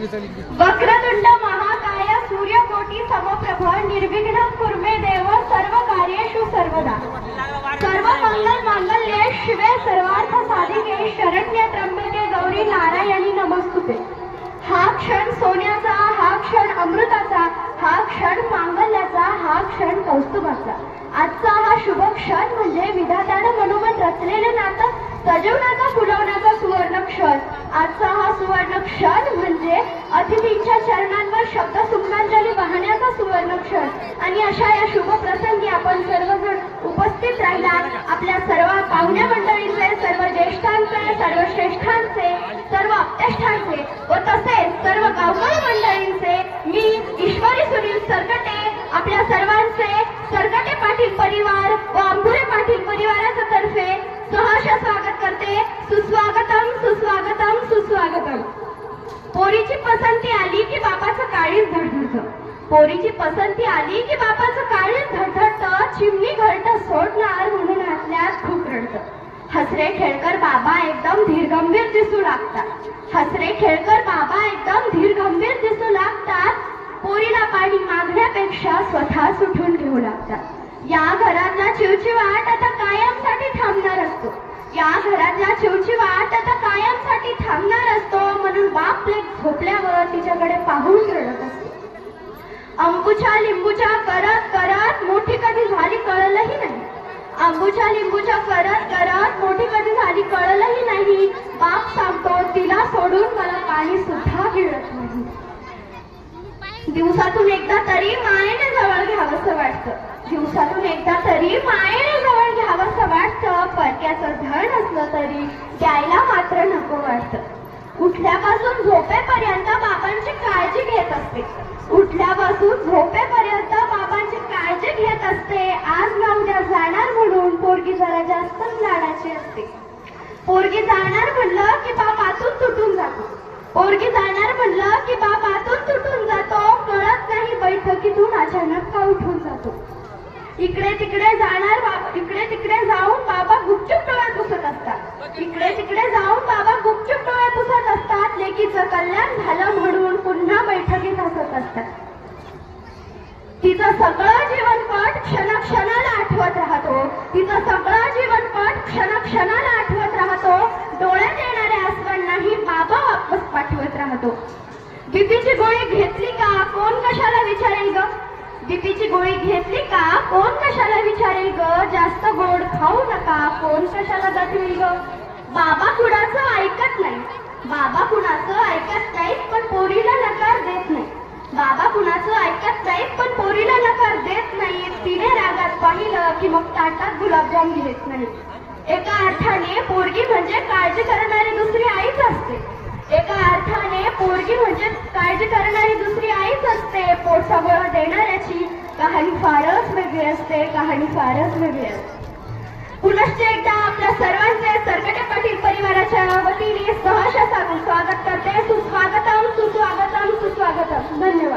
वक्रतुंड महाकाय सूर्यकोटी समप्रभ निर्विघ्नं कुर्मे देव सर्व कार्येषु सर्वदा सर्व मंगल मांगल्ये शिवे सर्वार्थ साधिके शरण्य त्र्यंबके गौरी नारायणी नमस्तुते। हा क्षण सोन्याचा, हा क्षण अमृताचा, हा क्षण मांगल्याचा, हा क्षण कौस्तुभाचा। आजचा हा शुभ क्षण म्हणजे विधात्यानं मनोमन रचलेले नातं सजवण्याचा, फुलवण्याचा सुवर्ण क्षण। आजचा हा सुवर्ण क्षण म्हणजे अतिथींच्या चरणांवर शब्द सुमनांजली वाहण्याचा सुवर्ण क्षण। आणि अशा या शुभ प्रसंगी आपण सर्वजण उपस्थित राहिला। आपल्या सर्व पाहुण्या मंडळींचे, सर्व ज्येष्ठांचे, सर्व श्रेष्ठांचे, सर्व अप्तेष्ठांचे व तसेच सर्व गावकरी मंडळींचे मी ईश्वरी सुनील सरकटे आपल्या सर्वांचे सरकटे पाटील परिवार व आंबुरे पाटील परिवाराच्या तर्फे सहर्ष स्वागत करते। सुस्वागतम सुस्वागतम सुस्वागतम। पोरीची पसंती आली की बापाचं काळीज धडधडतं, पोरीची पसंती आली की बापाचं काळीज धडधडतं, चिमणी घरटं सोडणार म्हणून आतल्यात खूप रडतं। हसरे खेळकर बाबा एकदम धीरगंभीर दिसू लागतात, हसरे खेळकर बाबा एकदम धीरगंभीर दिसू लागतात। पोरीला पाणी मागण्यापेक्षा स्वतः सुटून घेऊ लागतात। या घरातला चिवचिवाट आता कायमसाठी थांबणार असतो, या घरातला चिवचिवाट आता कायमसाठी थांबणार असतो। म्हणून बाप लेक झोपल्यावर तिच्याकडे पाहून रडत असतो। अंबुच्या लिंबूच्या करत करत मोठी कधी झाली कळलंही नाही, अंबुच्या लिंबूच्या करत करत मोठी कधी झाली कळलंही नाही। बाप सांगतो तिला सोडून मला पाणी सुद्धा गिळत नाही। दिवसातून एकदा तरी मायेने जवळ घ्यावंसं वाटतं, दिवसातून एकदा तरी मायेने जवळ घ्यावंसं वाटतं। परक्याचं धन असलं तरी द्यायला मात्र नको वाटतं। उठल्यापासून झोपेपर्यंत बाबांची काळजी घेत असते, उठल्यापासून झोपेपर्यंत बाबांची काळजी घेत असते। आज ना उद्या जाणार म्हणून पोरगी जरा जास्तच लाडाची असते। पोरगी जाणार म्हणलं की बाप आतून तुटून जातो, पोरगी जाणार म्हणलं की बाप आतून तुटून जातो। कळत नाही बैठकीतून अचानक का उठून जातो। इकडे तिकडे जाणार बाबा, इकडे तिकडे जाऊन बाबा गुपचूप डोळे पुसत असतात, इकडे तिकडे जाऊन बाबा गुपचूप डोळे पुसत असतात। लेकीचं कल्याण झालं म्हणून पुन्हा बैठकीत हसत असतात। तिचं सगळं जीवनपट क्षणाक्षणाला आठवत राहतो, तिचं सगळं जीवनपट क्षणाक्षणाला आठवत राहतो। डोळ्यात येणारे आसवणाही बाबा वापस पाठवत राहतो। बीपीची गोळी घेतली का कोण कशाला विचारेल ग, बीपीची गोळी घेतली का कोण कशाला विचारेल ग, जास्त गोड खाऊ नका कोण कशाला दाखवेल ग। बाबा कुणाचं ऐकत नाही, बाबा कुणाचं ऐकत नाही पण पोरीला नकार देत नाही, बाबा कुणाचं ऐकत नाही पण पोरीला नकार देत नाही। तिने रागात पाहिलं की मग ताटात गुलाबजाम घेत नाही। एका अर्थाने पोरगी म्हणजे काळजी करणारी दुसरी आईच असते, एका अर्थाने पोरगी म्हणजे काळजी करणारी दुसरी आईच असते। पोटसगळं देणाऱ्याची कहाणी फारच वेगळी असते, कहाणी फारच वेगळी असते। पुनश्च एकदा आपल्या सर्वांचे सरकटे पाटील परिवाराच्या वतीने सहर्ष स्वागत करते। सुस्वागतम सुस्वागतम सुस्वागतम। धन्यवाद।